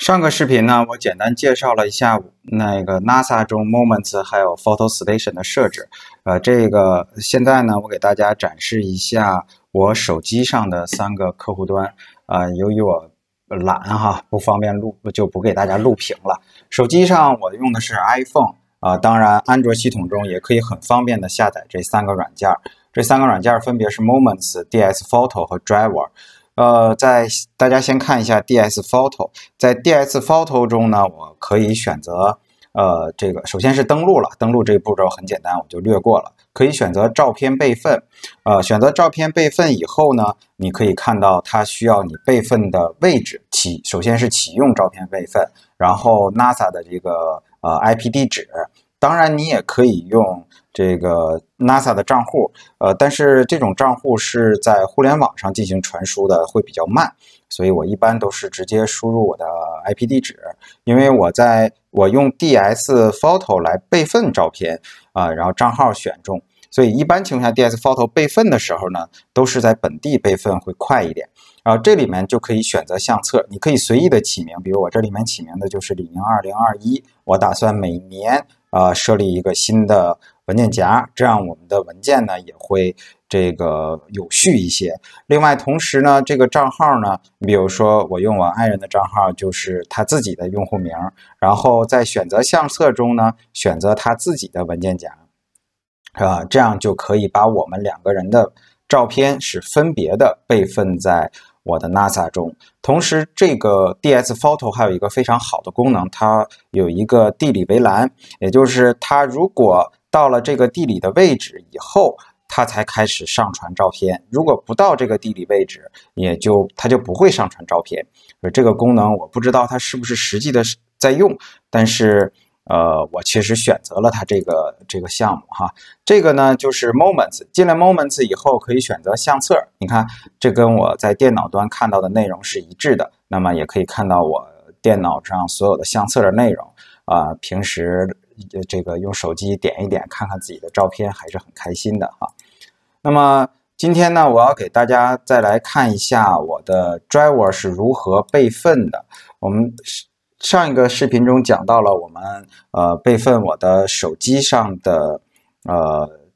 上个视频呢，我简单介绍了一下那个 NASA 中 Moments 还有 Photo Station 的设置。现在呢，我给大家展示一下我手机上的3个客户端。由于我懒不方便录，就不给大家录屏了。手机上我用的是 iPhone 当然安卓系统中也可以很方便的下载这3个软件。这3个软件分别是 Moments、DS Photo 和 Driver。大家先看一下 DS Photo， 在 DS Photo 中呢，我可以选择首先是登录了，登录这个步骤很简单，我就略过了。可以选择照片备份，选择照片备份以后呢，你可以看到它需要你备份的位置，首先是启用照片备份，然后 NASA 的这个IP 地址，当然你也可以用这个 NASA 的账户，但是这种账户是在互联网上进行传输的，会比较慢，所以我一般都是直接输入我的 IP 地址，因为我用 DS Photo 来备份照片然后账号选中，所以一般情况下 DS Photo 备份的时候呢，都是在本地备份会快一点。然后这里面就可以选择相册，你可以随意的起名，比如我这里面起名的就是李宁2021，我打算每年设立一个新的文件夹，这样我们的文件呢也会有序一些。另外同时呢，这个账号呢，比如说我用我爱人的账号，就是他自己的用户名，然后在选择相册中呢，选择他自己的文件夹，这样就可以把我们2个人的照片是分别的备份在我的 NASA 中。同时这个 DS Photo 还有一个非常好的功能，它有一个地理围栏，也就是它如果到了这个地理的位置以后，它才开始上传照片，如果不到这个地理位置，它就不会上传照片。这个功能我不知道它是不是实际的在用，但是我其实选择了它这个项目这个呢就是 Moments， 进了 Moments 以后可以选择相册，你看这跟我在电脑端看到的内容是一致的，那么也可以看到我电脑上所有的相册的内容平时用手机点一点看看自己的照片还是很开心的那么今天呢，我要给大家再来看一下我的 Driver 是如何备份的。我们上一个视频中讲到了我们备份我的手机上的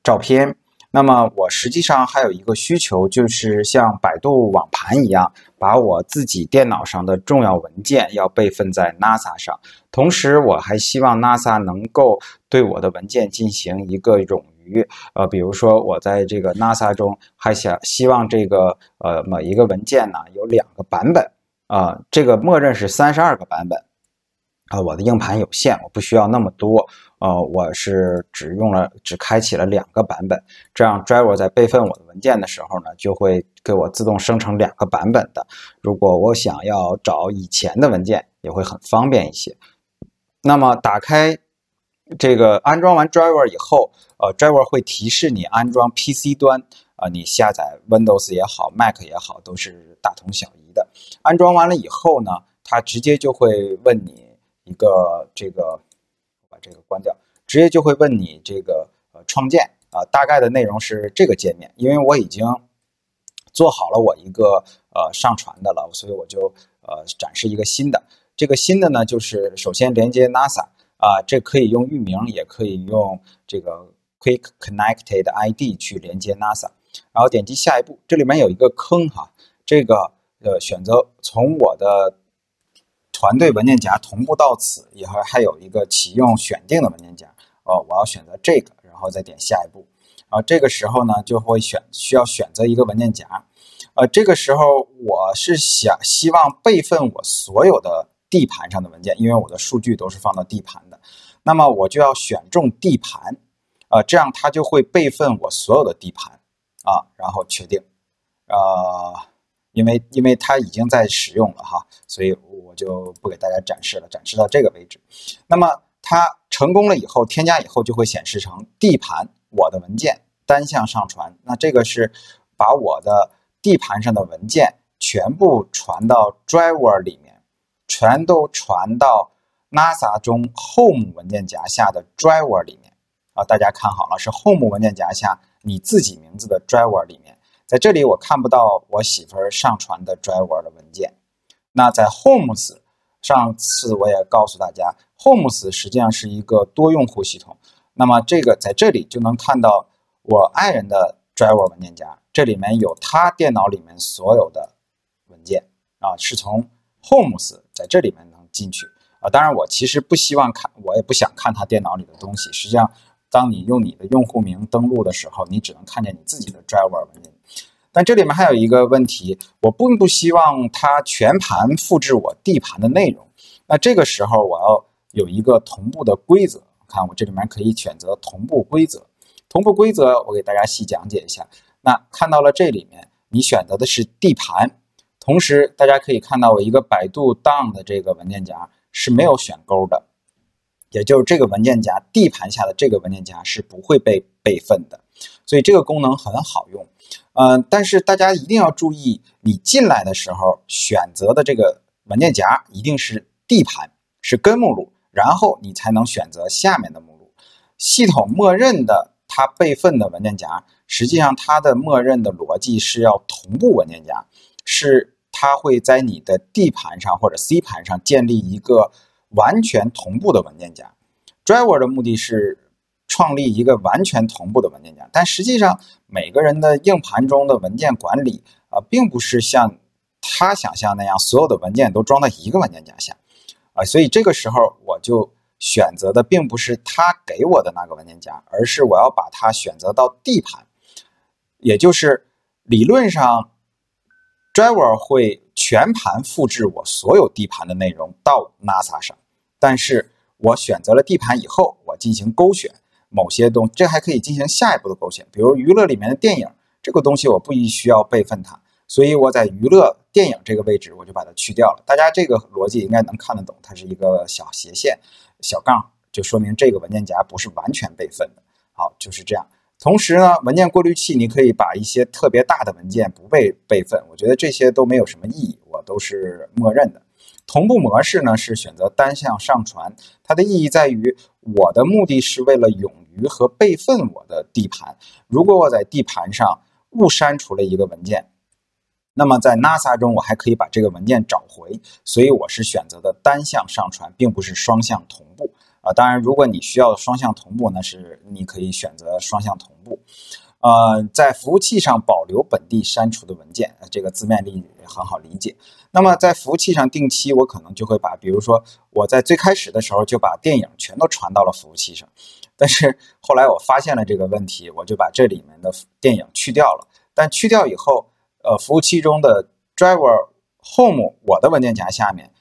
照片，那么我实际上还有一个需求，就是像百度网盘一样，把我自己电脑上的重要文件要备份在 NASA 上，同时我还希望 NASA 能够对我的文件进行一个冗余，比如说我在这个 NASA 中还希望这个每一个文件呢有2个版本这个默认是32个版本我的硬盘有限，我不需要那么多我是只开启了2个版本，这样 Driver 在备份我的文件的时候呢，就会给我自动生成2个版本的，如果我想要找以前的文件也会很方便一些。那么打开这个安装完 Driver 以后Driver 会提示你安装 PC 端你下载 Windows 也好 Mac 也好都是大同小异的。安装完了以后呢，它直接就会问你一个我把这个关掉，直接就会问你这个创建大概的内容是这个界面，因为我已经做好了我一个上传的了，所以我就展示一个新的。这个新的呢，就是首先连接 NASA这可以用域名，也可以用这个 Quick Connected ID 去连接 NASA， 然后点击下一步，这里面有一个坑这个选择从我的团队文件夹同步到此，以后还有一个启用选定的文件夹我要选择这个，然后再点下一步这个时候呢就会需要选择一个文件夹这个时候我是希望备份我所有的地盘上的文件，因为我的数据都是放到地盘的，那么我就要选中地盘这样它就会备份我所有的地盘然后确定因为它已经在使用了所以我就不给大家展示了，展示到这个为止。那么它成功了以后，添加以后就会显示成地盘我的文件单向上传，那这个是把我的地盘上的文件全部传到 Driver 里面，全都传到 NASA 中 Home 文件夹下的 Driver 里面大家看好了，是 Home 文件夹下你自己名字的 Driver 里面。在这里我看不到我媳妇儿上传的 Driver 的文件，那在 Homes 上次我也告诉大家 ，Homes 实际上是一个多用户系统。那么这个在这里就能看到我爱人的 Driver 文件夹，这里面有他电脑里面所有的文件啊，是从 Homes 在这里面能进去啊。当然我其实不希望看，我也不想看他电脑里的东西。实际上，当你用你的用户名登录的时候，你只能看见你自己的 Driver 文件。但这里面还有一个问题，我并不希望它全盘复制我地盘的内容。那这个时候我要有一个同步的规则。看我这里面可以选择同步规则。同步规则我给大家细讲解一下。那看到了这里面，你选择的是地盘，同时大家可以看到我一个百度 down 的这个文件夹是没有选勾的，也就是这个文件夹地盘下的这个文件夹是不会被备份的，所以这个功能很好用。但是大家一定要注意，你进来的时候选择的这个文件夹一定是地盘，是根目录，然后你才能选择下面的目录。系统默认的它备份的文件夹，实际上它的默认的逻辑是要同步文件夹，是它会在你的 D 盘上或者 C 盘上建立一个完全同步的文件夹。Driver 的目的是创立一个完全同步的文件夹，但实际上每个人的硬盘中的文件管理并不是像他想象那样所有的文件都装在一个文件夹下所以这个时候我就选择的并不是他给我的那个文件夹，而是我要把它选择到 D 盘，也就是理论上 Driver 会全盘复制我所有 D 盘的内容到 NASA 上，但是我选择了 D 盘以后，我进行勾选某些东西，这还可以进行下一步的勾选，比如娱乐里面的电影，这个东西我不需要备份它，所以我在娱乐电影这个位置我就把它去掉了。大家这个逻辑应该能看得懂，它是一个小斜线小杠，就说明这个文件夹不是完全备份的。好，就是这样。同时呢，文件过滤器你可以把一些特别大的文件不被备份，我觉得这些都没有什么意义，我都是默认的。同步模式呢是选择单向上传，它的意义在于我的目的是为了冗余和备份我的 D 盘。如果我在 D 盘上误删除了一个文件，那么在 NASA 中我还可以把这个文件找回，所以我是选择的单向上传，并不是双向同步当然如果你需要双向同步呢，是你可以选择双向同步。在服务器上保留本地删除的文件，这个字面例很好理解。那么在服务器上定期我可能就会把，比如说我在最开始的时候就把电影全都传到了服务器上，但是后来我发现了这个问题，我就把这里面的电影去掉了。但去掉以后服务器中的 Driver Home 我的文件夹下面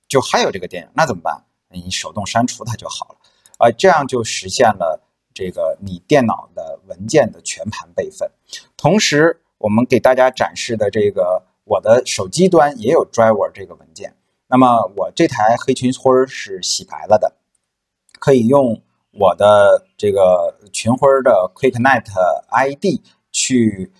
就还有这个电影，那怎么办？你手动删除它就好了这样就实现了这个你电脑的文件的全盘备份。同时我们给大家展示的这个我的手机端也有 Driver 这个文件，那么我这台黑群灰是洗白了的，可以用我的这个群灰的 QuickNet ID 去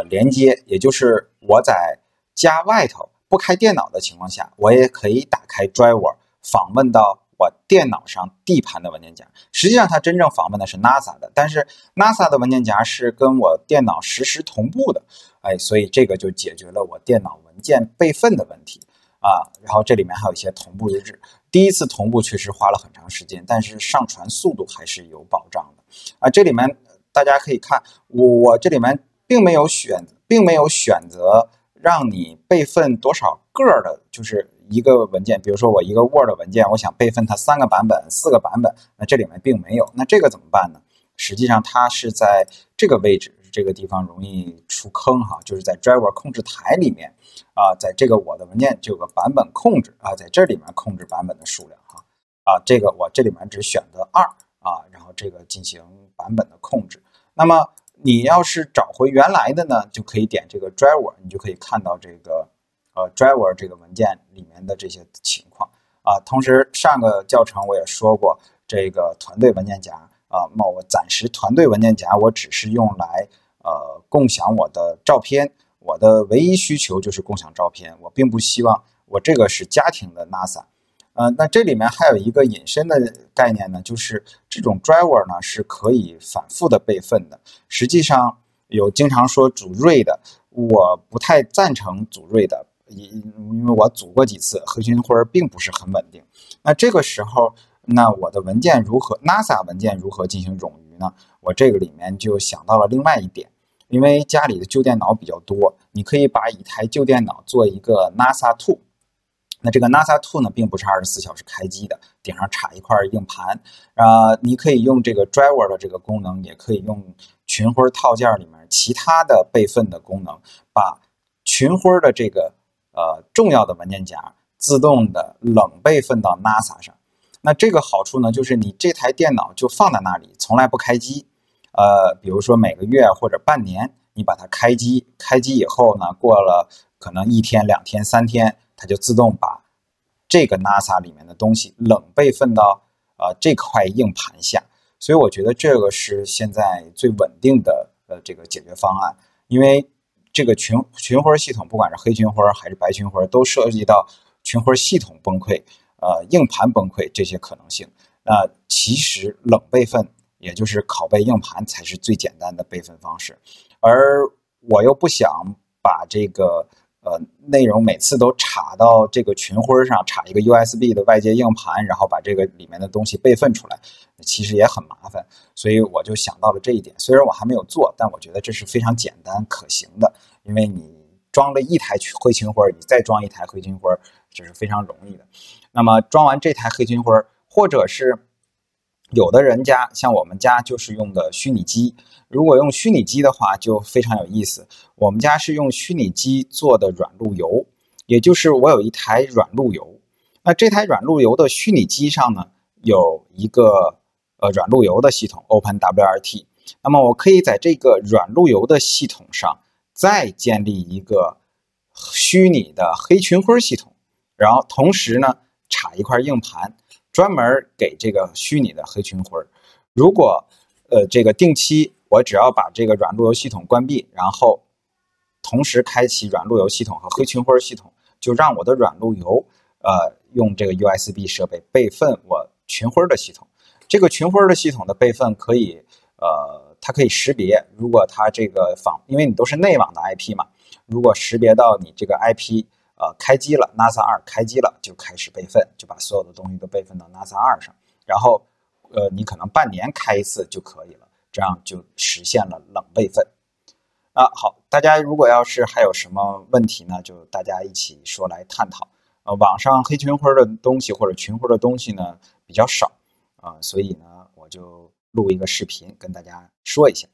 连接，也就是我在家外头不开电脑的情况下，我也可以打开 Driver 访问到我电脑上 D 盘的文件夹。实际上它真正访问的是 NASA 的，但是 NASA 的文件夹是跟我电脑实时同步的所以这个就解决了我电脑文件备份的问题然后这里面还有一些同步日志，第一次同步确实花了很长时间，但是上传速度还是有保障的这里面大家可以看我这里面并没有选择让你备份多少个的，就是一个文件，比如说我一个 Word 文件，我想备份它3个版本、4个版本，那这里面并没有。那这个怎么办呢？实际上它是在这个位置，这个地方容易出坑就是在 Driver 控制台里面在这个我的文件就有个版本控制在这里面控制版本的数量这个我这里面只选择2然后这个进行版本的控制。那么你要是找回原来的呢，就可以点这个 Driver， 你就可以看到这个Driver 这个文件里面的这些情况同时上个教程我也说过，这个团队文件夹那我暂时团队文件夹我只是用来共享我的照片，我的唯一需求就是共享照片，我并不希望我这个是家庭的 NASA。那这里面还有一个引申的概念呢，就是这种 driver 呢是可以反复的备份的。实际上有经常说组 RAID，我不太赞成组 RAID 因为我组过几次，黑群晖并不是很稳定。那这个时候，那我的文件如何 NASA 文件如何进行冗余呢？我这个里面就想到了另外一点，因为家里的旧电脑比较多，你可以把一台旧电脑做一个 NASA 2。那这个 NASA 2呢，并不是24小时开机的，顶上插一块硬盘，你可以用这个 driver 的这个功能，也可以用群晖套件里面其他的备份的功能，把群晖的这个重要的文件夹自动的冷备份到 NASA 上。那这个好处呢，就是你这台电脑就放在那里，从来不开机。比如说每个月或者半年，你把它开机，开机以后呢，过了可能1天、2天、3天，它就自动把这个 NASA 里面的东西冷备份到这块硬盘下。所以我觉得这个是现在最稳定的这个解决方案，因为这个群晖系统，不管是黑群晖还是白群晖，都涉及到群晖系统崩溃、硬盘崩溃这些可能性。那其实冷备份，也就是拷贝硬盘才是最简单的备份方式，而我又不想把这个内容每次都插到这个群晖上，插一个 USB 的外接硬盘，然后把这个里面的东西备份出来，其实也很麻烦，所以我就想到了这一点。虽然我还没有做，但我觉得这是非常简单可行的，因为你装了一台黑群晖，你再装一台黑群晖，这是非常容易的。那么装完这台黑群晖，或者是有的人家像我们家就是用的虚拟机，如果用虚拟机的话就非常有意思。我们家是用虚拟机做的软路由，也就是我有一台软路由。那这台软路由的虚拟机上呢，有一个软路由的系统 OpenWRT。那么我可以在这个软路由的系统上再建立一个虚拟的黑群晖系统，然后同时呢插一块硬盘，专门给这个虚拟的黑群晖。如果这个定期我只要把这个软路由系统关闭，然后同时开启软路由系统和黑群晖系统，就让我的软路由用这个 USB 设备备份我群晖的系统。这个群晖的系统的备份可以它可以识别，如果它这个因为你都是内网的 IP 嘛，如果识别到你这个 IP开机了 NASA 2开机了，就开始备份，就把所有的东西都备份到 NASA 2上，然后你可能半年开一次就可以了，这样就实现了冷备份。好，大家如果要是还有什么问题呢，就大家一起说来探讨。网上黑群晖的东西或者群晖的东西呢比较少所以呢我就录一个视频跟大家说一下。